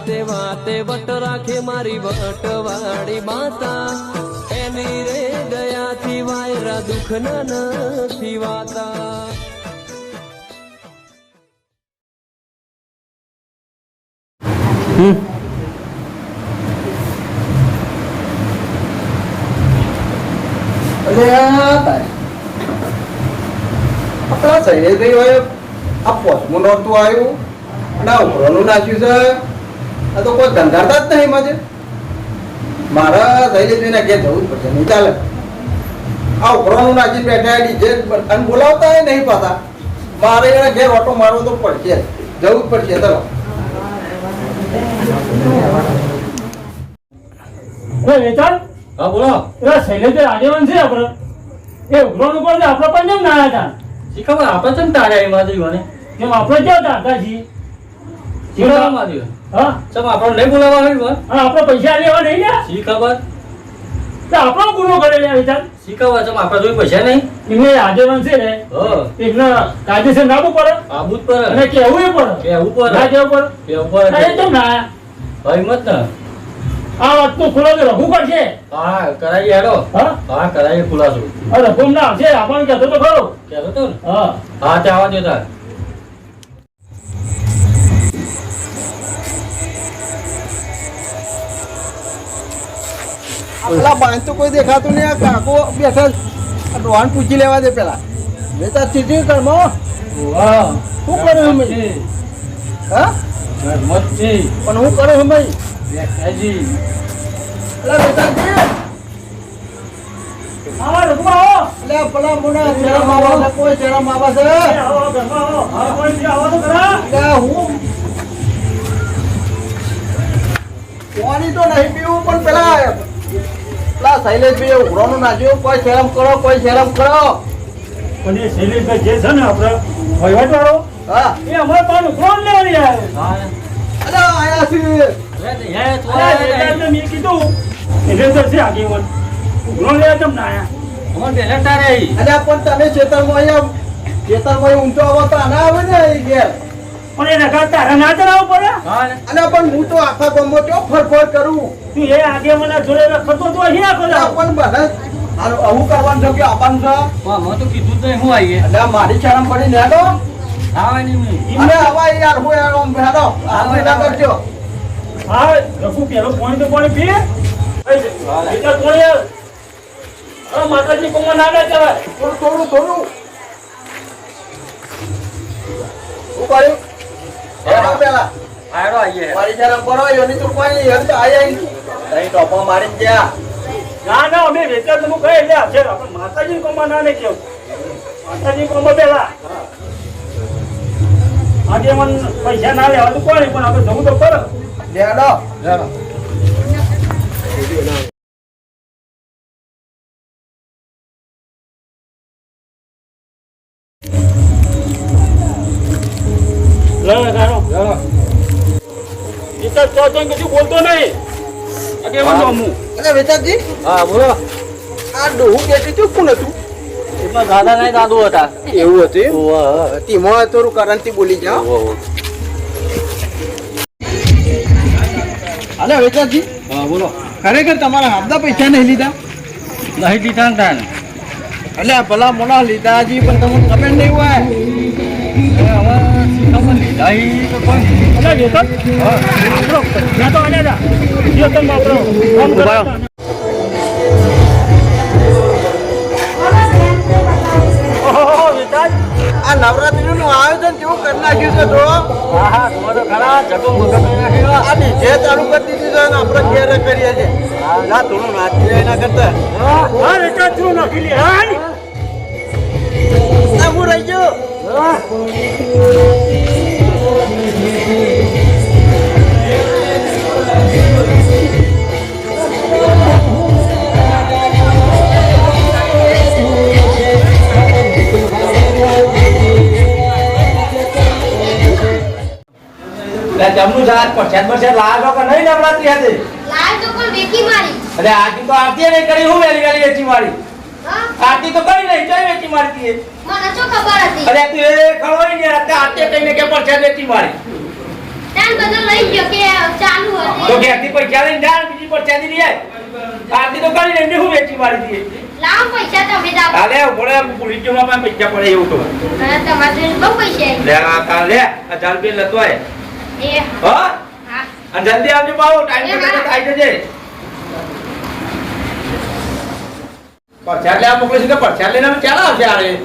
વાતે વાતે વટ રાખે મારી વટવાળી માતા એની રે દયાથી વાયરા દુઃખ નથી વાતા આપણા શૈલેષભાઈ હોય આ પોચમું નહોતું આવ્યું અને આ ઉભરાનું નાખ્યું છે આ તો કોઈ ધંધારતા જ નહીં મજે મારા શૈલેષભાઈને ઘેર જવું જ પડશે નહીં ચાલે આ ઉભરાનું નાખી બેઠા ડીજે અને બોલાવતા નહીં પાછા મારે એના ઘેર ઓટો મારવો તો પડશે જવું જ પડશે ચલો વેચાણ હા બોલો પેલા શૈલેષભાઈ આગેવાન છે આપણે એ ઉઘરાણું કોણ છે આપણે પણ કેમ ના હતા શી ખબર આપણે ચમ તાર્યા એમાં જોયું કેમ આપણે ક્યાં તારતા છીએ શીખવામાં આવ્યું હા ચમ આપણે નહીં બોલાવવા આવ્યું અને આપણે પૈસા લેવા નહીં ને શી ખબર તો આપણો ગુનો કરેલો વેચાણ શી ખબર ચમ આપણે જોઈ પૈસા નહીં એમને આગેવાન છે ને એમને કાયદેસર નાખવું પડે આબુ જ પડે અને કેવું પડે કેવું પડે ના કેવું કેવું પડે પડે તો ના હિંમત ને આ વાત તો ખુલ્લો તો રઘુ કરશે હા કરાઈએ હેડો હા કરાઈએ ખુલાસો રઘુ ના આવશે આપણને કહેતો તો ખરો કહેતો તો ને હા હા તે આવવા દેતા પેલા બાંધ તો કોઈ દેખાતું નહીં આ કાકો બેઠા રોહન પૂછી લેવા દે પેલા બેટા ચીટી કરમો વાહ શું કરે અમે હા મત છે પણ હું કરે અમે બેટાજી પેલા બેટા આવો રઘુ આવો એટલે પેલા મુના શરમ આવા કોઈ શરમ આવા છે આવો ઘરમાં આવો આ કોઈ છે આવો તો ખરા એટલે હું પાણી તો નહીં પીવું પણ પેલા શૈલેષભાઈ ઉઘરાનું નાખ્યું કોઈ શરમ કરો કોઈ શરમ કરો પણ એ શૈલેષભાઈ જે છે ને આપણે વહીવટ વાળો હા એ અમારે પણ ઉઘરાણ લેવાની આવ્યો હા અરે આયા છે મેં કીધું એટલે તો છે આગેવાન ઉઘરાણ લેવા કેમ ના આયા અમારે પહેલા તારે અરે પણ તમે ખેતરમાં ઊંચો આવો તો આના આવે ને અહીં ઘેર પણ એને તારા ના ચલાવવું પડે હા અને પણ હું તો આખા ગામમાં ચો ફરફર કરું તું એ આગેવાના જોડે રખડતો તો અહીં આખો એટલે પણ બધા આવું કરવાનું છે કે આપવાનું છે મેં તો કીધું જ નહીં હું આવીએ એટલે મારી શરમ પડી ને હેડો હા નહીં એમને હવા યાર હું યાર આમ હેડો આવું ના કરજો હા રઘુ પેલો પાણી તો પાણી પીએ એટલે પાણી અરે માતાજી કોમાં ના ના કહેવાય થોડું શું કર્યું હેડો પેલા આયરો આવીએ મારી શરમ કરો એની તો કોઈ નહીં હેડ તો આયા નહીં ટોપા મારી ગયા ના ના અમે વેચાર તમે કહે એટલે છે આપણે માતાજી કોમાં ના નહીં કેવું માતાજી કોમાં પેલા આજે મને પૈસા ના લેવા તો કોઈ પણ આપણે જવું તો કરો હેડો બોલતો નહીં અરે વેચાજી હા બોલો આ ડોહું બેઠી છું કોણ હતું એમાં દાદા નહીં દાદુ હતા એવું હતું તેમાં થોડું કરંટથી બોલી જાઓ અરે વેચાજી હા બોલો ખરેખર તમારા હાથના પૈસા નહીં લીધા નહીં દીધા ને તાન એટલે ભલા મોડા લીધા હજી પણ તમને ખબર નહીં હોય ખબર લીધા તો કોઈ અલા વેતન હા ના તો આને જા જો તમે આપણો કામ કરો ઓહો વેતન આ નવરાત્રીનું આયોજન કેવું કરી નાખ્યું છે તો હા હા તમારો ખરા જગો મોટો કરી નાખ્યો આ ડીજે ચાલુ કરી દીધું છે અને આપણે ઘેર કરીએ છીએ ના થોડું નાચી જાય એના કરતા હા વેતન તું નાખી લે હા હું રહી ગયો જમનું જાત પરસાદ પરસાદ લાવો કે નહીં નવરાત્રી હતી લાલ તો પણ વેકી મારી અરે આરતી તો આરતી નહીં કરી હું વેલી વેલી વેચી મારી હા આરતી તો કરી નહીં જઈ વેચી મારતી એ મને શું ખબર હતી અરે તું એ ખવડાવી ને આરતી કઈને કે પરસાદ વેચી મારી તાન બધો લઈ ગયો કે ચાલુ તો હતી ઘેરથી પૈસા લઈને જા બીજી પરચાદી લઈ આય આરતી તો કરી એમને હું વેચી મારી દીધી લાવો પૈસા તમે જ આપો કાલે પડે પોલીસ જોમાં પૈસા પડે એવું તો અને તમારે જોડે બહુ પૈસા આવી. લે આ કાલે આ ચાલ બે લતો આય એ હા હા અને જલ્દી આવજો પાવો ટાઈમ પર આવી જજે પરચાદ લેવા મોકલે છે કે પરચાદ લઈને અમે ચાલ આવશે આરે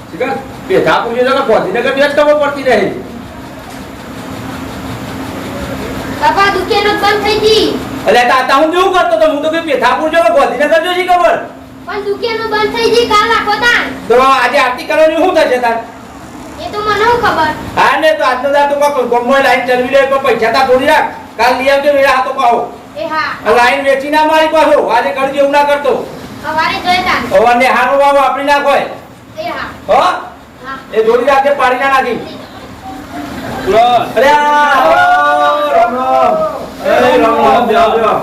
શીખર બેઠા પૂછે તો ગાંધીનગર બે જ ખબર પડતી રહી બાપા દુકાનો બંધ થઈ ગઈ અલે તાતા હું જેવું કરતો તો હું તો કે પેથાપુર જો ગાંધીનગર જો શી ખબર પણ દુકાનો બંધ થઈ ગઈ કાલ આખો તાન તો આજે આરતી કરવાની શું થશે તાર એ તો મને હું ખબર હા ને તો આજનો દાડો તો ગોમમાં લાઈન ચલવી લે પણ પૈસા તા થોડી રાખ કાલ લઈ આવજો મેરા હાથો પાહો એ હા આ લાઈન વેચી ના મારી પાછો આજે કરજો એવું ના કરતો સવારે જોઈ તાન હવાને હારો બાબો આપણી નાખો એ હા હો હા એ જોડી રાખજે પાડી ના નાખી અરે રામ રામ એ રામ રામ બેહો બેહો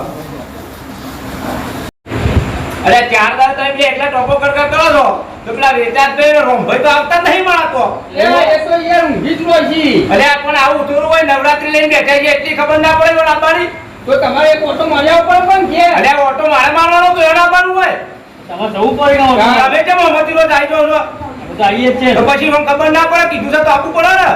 અરે ચાર દાર તમે બે એકલા ટોપો કડકા કરો છો તો પેલા વેચાત ભાઈ રોમભાઈ તો આવતા નહીં મળાતો એ તો યાર ઊંઘી જ રહી છી. અરે આ પણ આવું થોડું હોય નવરાત્રી લઈને બેઠા છે એટલી ખબર ના પડે એનો આપવાની તો તમારે એક ઓટો માર્યા ઉપર પણ કે અરે ઓટો મારે મારવાનો તો એનો આપવાનું હોય તમારે જવું પડે તમે કેમ મમતી રોજ આવી જાઓ છો તો આવીએ જ છે તો પછી મને ખબર ના પડે કીધું છે તો આપવું પડે ને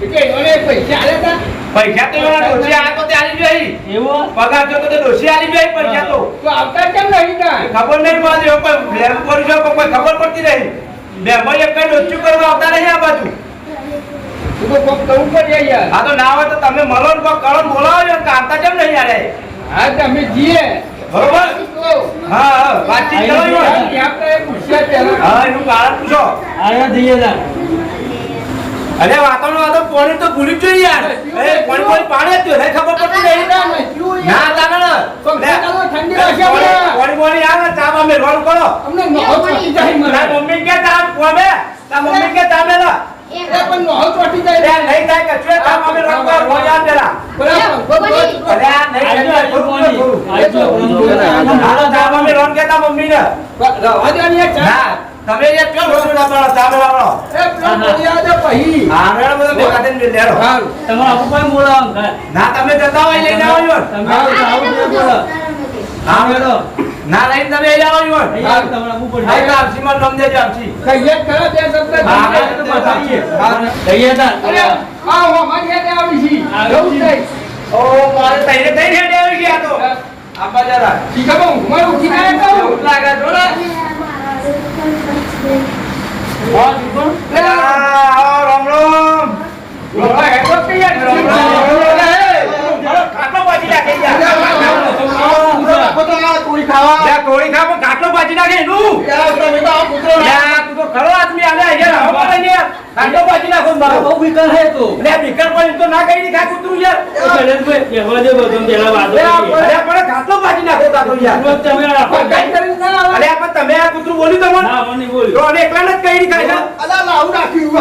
એટલે એઓને પૈસા આલ્યા તા પૈસા તો એના ડોસી આ તો તે આલી જોઈ એવું પગાર જો તો તે ડોસી આલી જોઈ પૈસા તો તો આવતા કેમ નહીં તા ખબર નહીં પડે એવો કોઈ બ્લેમ કરી છે કોઈ ખબર પડતી નહીં બે ભાઈ એક કઈ ડોસ્યું કરવા આવતા નહીં આ બાજુ તું તો કોક કરવું પડે યાર આ તો ના હોય તો તમે મળો ને કોઈ કળમ બોલાવો ને કાંતા કેમ નહીં આલે હા તમે જીએ બરોબર તો હા હા વાતચીત કરવાની હોય આપણે પૂછ્યા પહેલા હા એનું કારણ પૂછો આવ્યા જઈએ તા અરે વાતોનો વાતો પાણી તો ભૂલી જ જોઈએ યાર એ પાણી જ થયો ખબર પડતી નહીં ના તાને ઠંડી વાગ્યા પાણી આવે ને ચા અમે રોલ કરો અમને નહોતો ચોટી જાય મને તાર મમ્મી કે ચા કોમે તાર મમ્મી કે ચા મેલા એ એ હા પણ નહોતો ચોટી અરે જાય નહીં થાય કે ચા અમે રોલ કરો રોયા પેલા બરાબર અરે આ નહીં થાય ચા અમે રોલ કેતા મમ્મી ને રવા દે ને ચા ના તમે એ કેમ રોલ ના ચા મેલા એ પ્લેન બોલ્યા દે પહી હા મેળો બધો ભેગા થઈને લેરો હારું તમારે આપું કોઈ બોલાવો ઘર ના તમે જતા હોય લઈને આવજો તમે આવું જ બોલો હા મેળો ના લઈને તમે લઈ આવજો અહીંયા તમારે આપવું પડશે હા આપસી માં નામ દેજો આપસી કહીએ ખરા બે શબ્દ હા, કહીએ. તો બતાવીએ જઈએ તા અરે આ હો મારી હેડે આવી છી જવું જાય ઓ મારે તઈને તઈને હેડે આવી ગયા તો આપા જરા શીખા બહુ હું ઉઠી ના એવું લાગે જો ને આવો રામ રામ હેડો કે યાર ખાટલો બાજી નાખે યાર પૂરી ખાવા લે કોળી ખા પણ ખાટલો બાજી નાખે એનું યાર તું તો ખરો આદમી આલે યાર હવા લઈને ખાટલો બાજી નાખો મારો બહુ વિકલ હે તો લે બીકર પણ તો ના કઈ ખા કૂતરું યાર બેહવા દે બધું પેલા વાતો અરે પણ ખાટલો બાજી નાખો તા તો યાર તમે રાખો કઈ કરી ના આવે અરે પણ તમે આ કૂતરું બોલ્યું તમને ના મને નહીં બોલ્યું તો અમે એકલા જ કઈ ખાય છે અલા લાવું રાખ્યું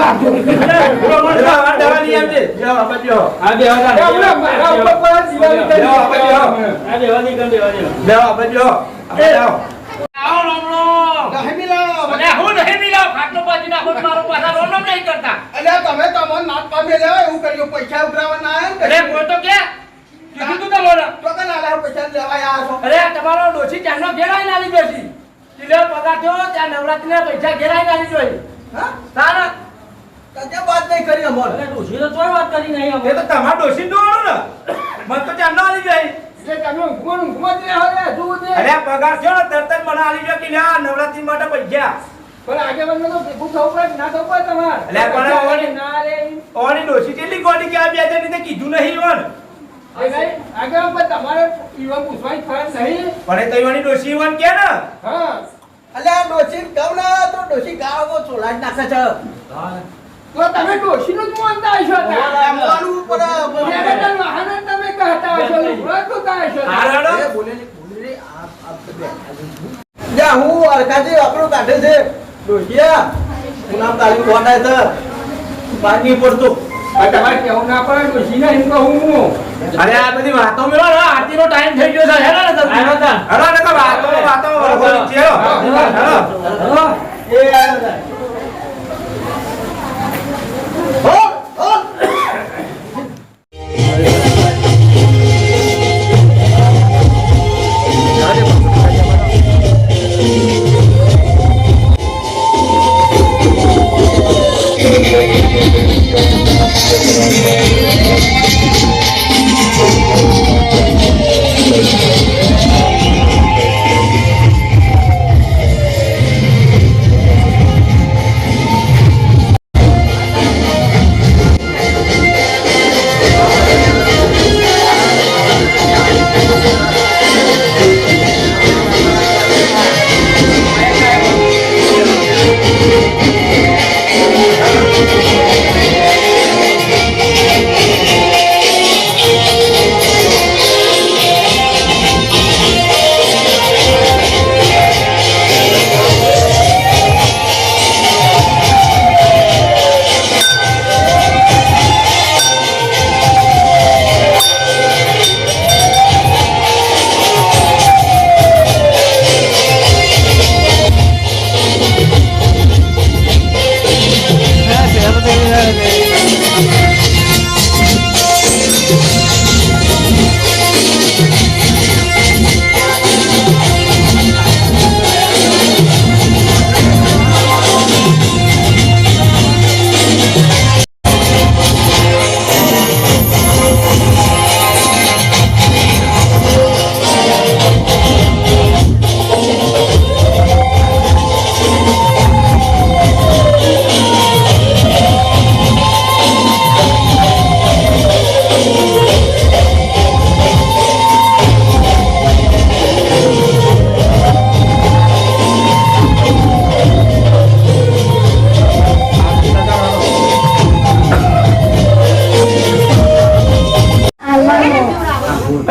દવા લઈ આવજે જાઓ આપજો આ બેહવા દે હમણાં મારા ઉપર પર દિવાળી કરી જાઓ આપજો આ બેહવા દે કમ બેહવા દે જાઓ આપજો જાઓ આવો રમણો નહીં લાવો મને હું નહીં મિલાવ ખાટલો બાજી નાખો તો મારો પાછા રોનો નહીં કરતા અલ્યા તમે તમને નાટ પામે લેવા એવું કર્યું પૈસા ઉઘરાવવાના આયા અરે કોઈ તો કે કીધું તું તમારે તો કે નાલા પૈસા લેવા આયા છો અરે તમારો ડોસી ચાનો ઘેરાઈ નાલી બેસી કિલો પગાર થયો ત્યાં નવરાત્રીના પૈસા ઘેરાઈ નાલી જોઈ હા તારા કજે વાત નહીં કરી અમારે અરે ડોશી તો તોય વાત કરી નહીં એ તો તમારા ડોસી દોડો ને મન તો ચાનો આલી જોઈ જે તમે ઊંઘમાં જ રહો રે તું દે અરે પગાર થયો ને તરત જ મને આલી જો કે લ્યા નવરાત્રી માટે પૈસા પણ આગે મને તો ભેગું થવું પડે ના થવું પડે તમારે અલ્યા પણ ઓની- ના રે ઓની ડોસી કેટલી ગોડી કે આ બે જણ ને કીધું નહીં વન એ નહીં આગે પણ તમારે ઈવા પૂછવાની ફરજ નહીં પણ એ તો એની ડોસી વન કે ને હા અલ્યા ડોશી કહું ના તો ડોશી ગાળો છોલા જ નાખે છે તો તમે ડોશીનું જ માનતા હશો માનવું પડે વાહન તમે કહેતા હશો ઉભરા તો કહે છો હારડો જા હું અરકાજી આપણું કાઢે છે ડોશિયા હું નામ તારી કોટાય છે બાકી પડતો આ તમારે કેવું ના પડે ડોશી ને એમ કહું હું અરે આ બધી વાતો મેળો ને આરતીનો ટાઈમ થઈ ગયો છે હેડો ને તમે આવ્યો તા. હેડો ને તો વાતો બરોબર છે હેડો. હેડો. એ આવ્યો હો હો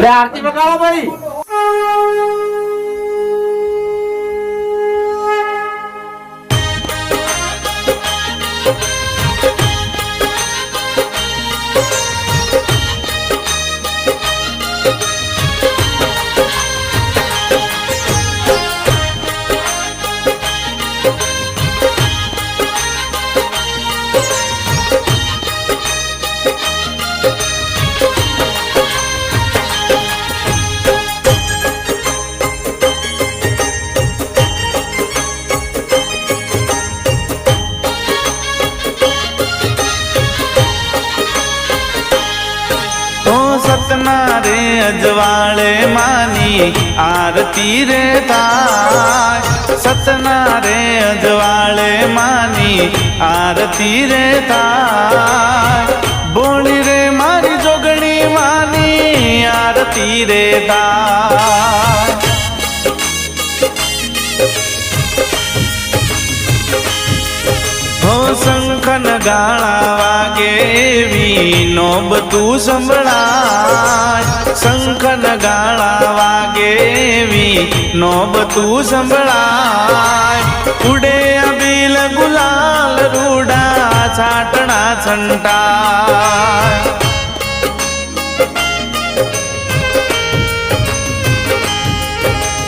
અરે આરતી બગાડો ભાઈ. સતના રે અજવાળે માની આરતી રે થાય. સતના રે અજવાળે માની આરતી રે થાય. બોલી રે મારી જોગણી માની આરતી રે થાય. હો શંખન ગાળા વાગે એવી નોબતું સંભળાય. શંખન ગાળા વાગે એવી નોબતું સંભળાય. ઉડે અબીલ ગુલાલ રૂડા છાટણા છંટાય.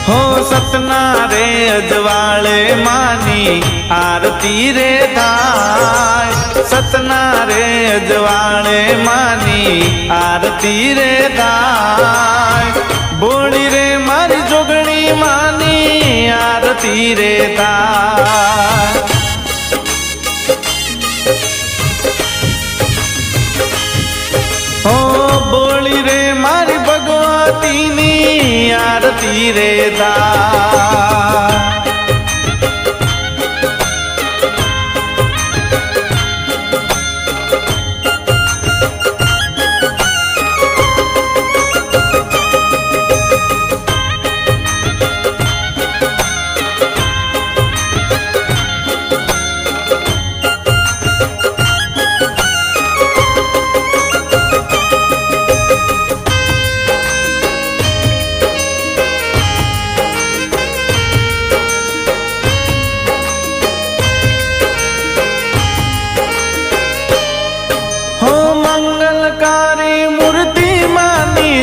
હો સતના રે અજવાળે માની આરતી રે થાય. સતના રે અજવાળે માની આરતી રે થાય. બોળી રે મારી જોગણી માની આરતી રે થાય. હો બોળી રે મારી ભગવતીની આરતી રે થાય.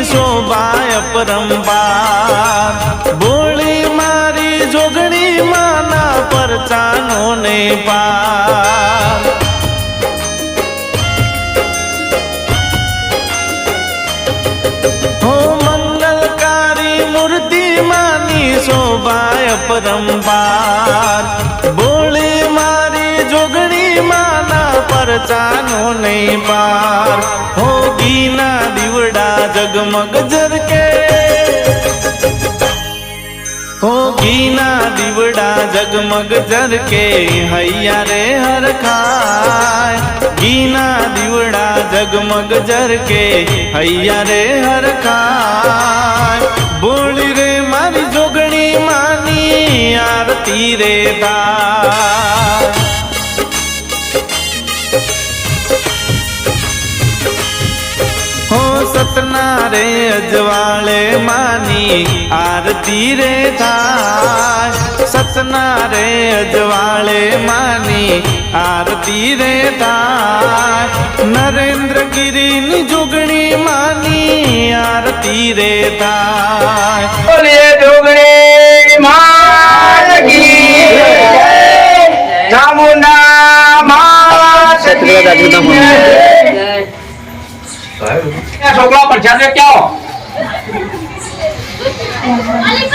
શોભાય પરંપાર. બોળી મારી જોગણી માના પરચાનો ને પાર. હો મંગલકારી મૂર્તિ માની શોભાય પરંપાર. બોળી મારી જોગણી માના પરચાનો ને પાર. હો ગીના દીવડા જગમગ જરકે. હો ઘીના દીવડા જગમગ જરકે હૈયા રે હરખાય. ઘીના દીવડા જગમગ જરકે હૈયા રે હરખાય. બોલી રે મારી જોગણી માની આરતી રે થાય. હો સતના રે અજવાળે માની આરતી રે થાય. સતના રે અજવાળે માની આરતી રે થાય. નરેન્દ્ર ગિરીની જોગણી માની આરતી રે થાય. બોલીએ જોગણી માત કી જય. ચામુંડા માત કી જય. છોકરા પ્રસાદ લે ક્યાં અલી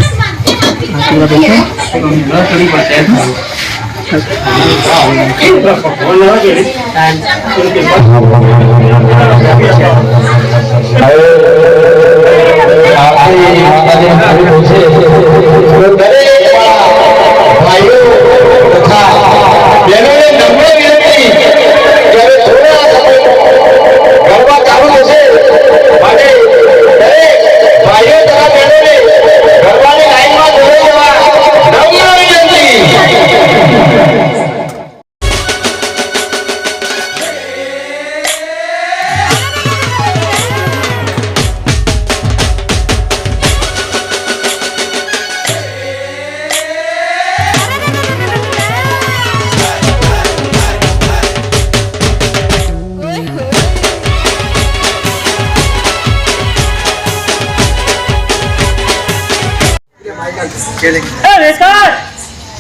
એ રેખા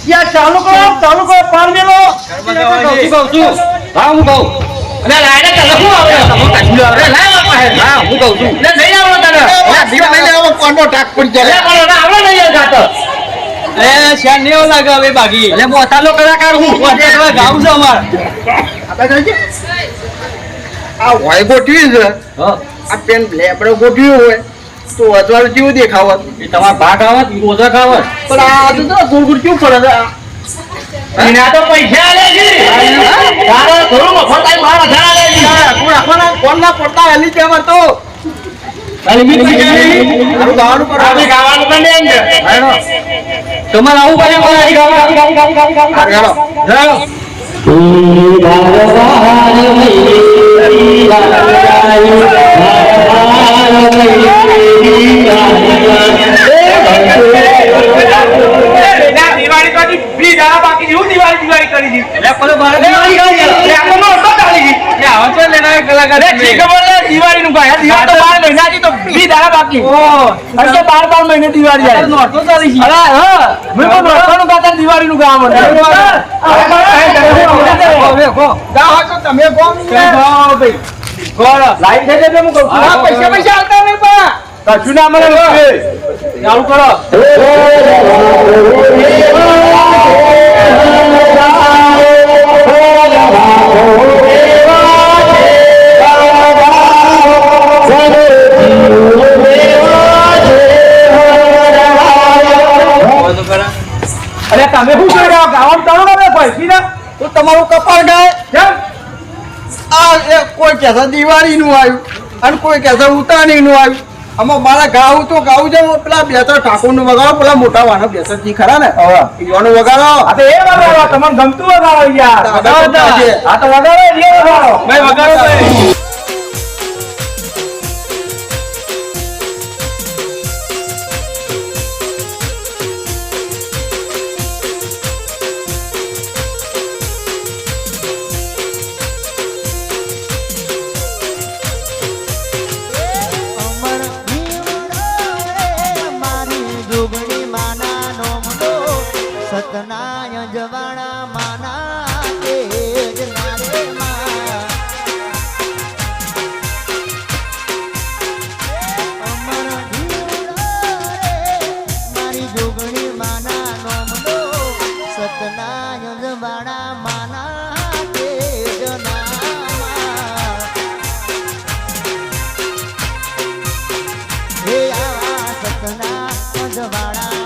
યાર ચાલુ કરો પાર મેલો હા હું કહું અને લાઈને તને શું આવે તમે કાઢી આવે લાય પાસે હા હું કહું છું એટલે નહીં આવડો તને દીવા લઈને આવો કોનો ટાક પડી જાય એટલે પણ આવડે નહીં યાર ગાતો એ શ્યાન ને એવું લાગે હવે બાકી એટલે મોતાલો કલાકાર હું ગાવું છે અમાર આપણે જોઈએ આ હોય ગોઠવી છે આ પેન લેબડો ગોઠવ્યું હોય તો અજવાળું કેવું દેખાવત એ તમાર ભાગ આવત ઓછા ખાવત પણ આ તો ગોળ ગોળ કેવું ફરે છે એના તો પૈસા આલે છે તારો થોડું મફત આઈ મારા ધરા આલે છે કોણ ના પડતા એની તેમાં તો તારી મારું ગાવાનું પર આપણે ગાવાનું બંને એમ છે તમારે આવું પડે હાલો જાઓ દિવાળી તો બી દાડા બાકી હું દિવાળી કરી દી એટલે પેલો મારે દિવાળી કરી એટલે આપણને ઓટો ચાલી ગઈ એ આવો છે લેના કલાકાર ઠીક ખબર લે દિવાળી નું ભાઈ દિવાળી તો 12 મહિનાથી તો બી દાડા બાકી ઓ હજી તો 12 મહિને દિવાળી જાય નોટો ચાલી છે અરે હા મેં પણ નોટનું ગાતા દિવાળી નું ગામ હવે કો જાઓ તો તમે કોમ ભાઈ કોણ લાઈન થઈ જાય હું કહું છું હા પૈસા આવતા નહીં પા કશું ના મળે ચાલુ કરો અરે તમે શું કરી રહ્યા ગાવાનું ચાલુ કરો ભાઈ ના તો તમારું કપાળ ગાય કેમ આ કોઈ કહેશે દિવાળી નું આવ્યું અને કોઈ કહેશે ઉતાણી નું આવ્યું આમાં મારા ગાવું તો ગાવું છે પેલા બેસર ઠાકોર નું વગાડો પેલા મોટા વાના બેસરજી ખરા ને ઈવાનું વગાડો આ તો એ વગાડો તમને ગમતું વગાડો યાર આ તો વગાડો એ વગાડો ભાઈ વગાડો ભાઈ સતનાય જવાણા માના તેજ નારે માં અમર ધીરો રે મારી જોગણી માના નોમનો સતનાય જવાણા માના તેજ નામાં હે આ સતના જવાણા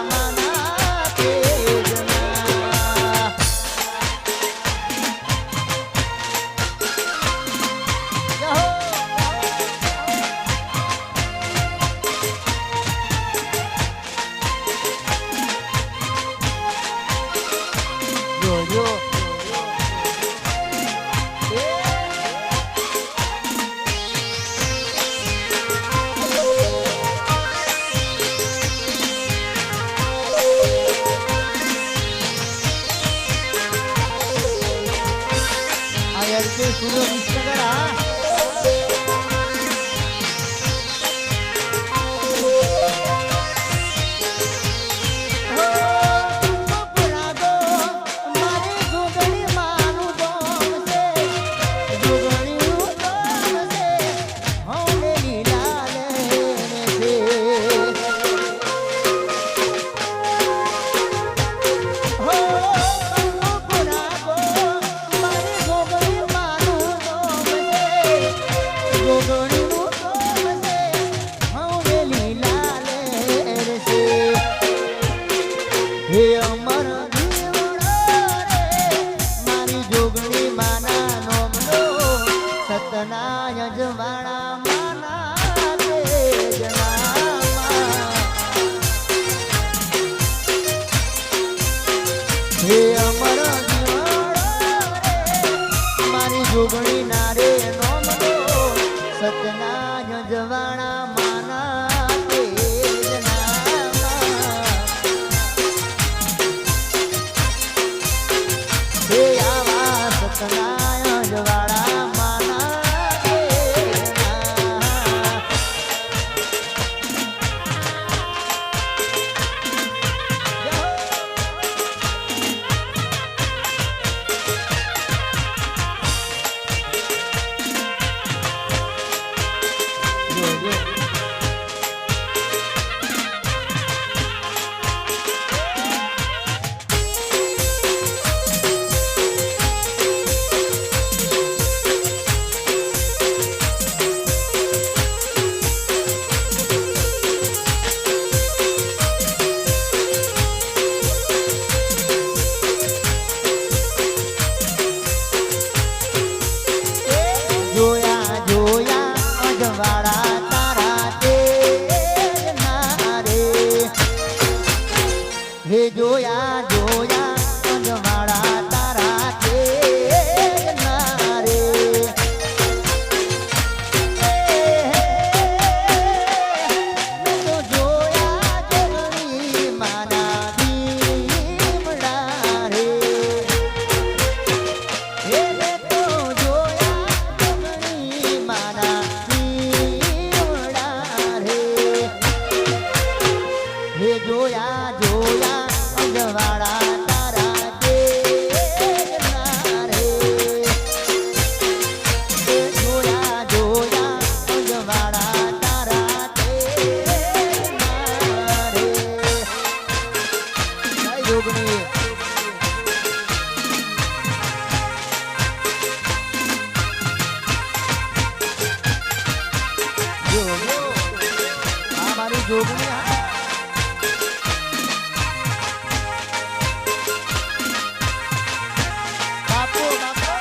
જોગણી હા. બાપુ, બાપુ.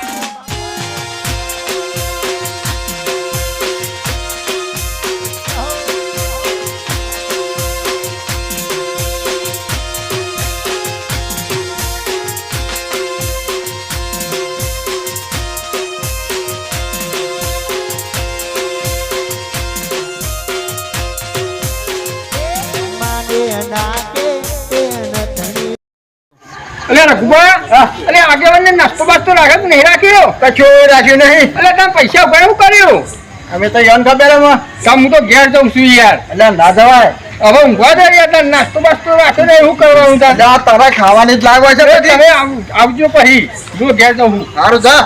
માને નાકે તે નથણી. અલે રઘુબા અલે આગેવાનને નાસ્તો બાસ્તો રાખે કે નહીં રાખ્યો? કશું રાખ્યું નહીં. અલે તમે પૈસા ઉભા શું કર્યું? અમે તો યન ખબર એમાં. કામ હું તો ઘેર જઉં છું યાર. એટલે ના જવાય. હવે ઊંઘવા જાય યાર, તારે નાસ્તો બાસ્તો રાખે ને એવું કરવાનું તારે. જા તારે ખાવાની જ લાગવા છે બધી. તમે આવજો પછી જો ઘેર જઉં હું. સારું જા.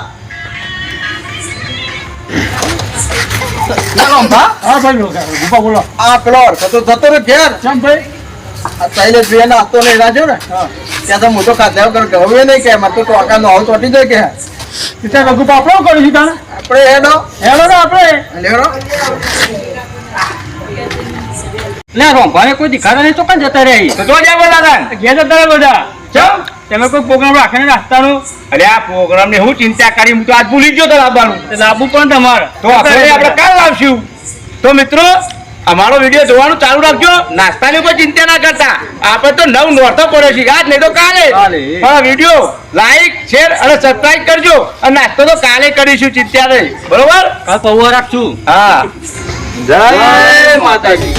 ના રંભા. હા ભાઈ રઘુબા બોલો. આ પેલો હરખતો જતો રહ્યો ઘેર. ચમ ભાઈ આ શૈલેષ ભાઈ નાસ્તો નહીં રાખ્યો ને ત્યાં તો હું તો ખાધા વગર ગમે નહીં કે મને તો ટોકા નો ચોટી જાય કે ત્યાં રઘુબા આપણે શું કરીશું તાણે? આપણે હેડો હેલો ને આપણે લેવડો. લે રોંભાને કોઈ દેખાતા નહીં તો કાં જતા રહે? તો જો જ્યાં બોલા હતા ઘેર જતા રહે બધા. ચમ તમે કોઈ પ્રોગ્રામ રાખે ને નાસ્તાનો? અરે આ પ્રોગ્રામ ની હું ચિંતા કરી હું તો આજ ભૂલી ગયો તો લાવવાનું. તે લાવવું પણ તમારે. તો આપણે કાલ લાવશું. તો મિત્રો અમારો વિડીયો જોવાનું ચાલુ રાખજો. નાસ્તાની કોઈ ચિંતા ના કરતા. આપણે તો નવ નોરતો પડે છે આજ નહીં તો કાલે. પણ વિડીયો લાઈક શેર અને સબસ્ક્રાઇબ કરજો. અને નાસ્તો તો કાલે કરીશું, ચિંતા નહીં. બરોબર? કાલ પૌવા રાખશું. હા. જય માતાજી.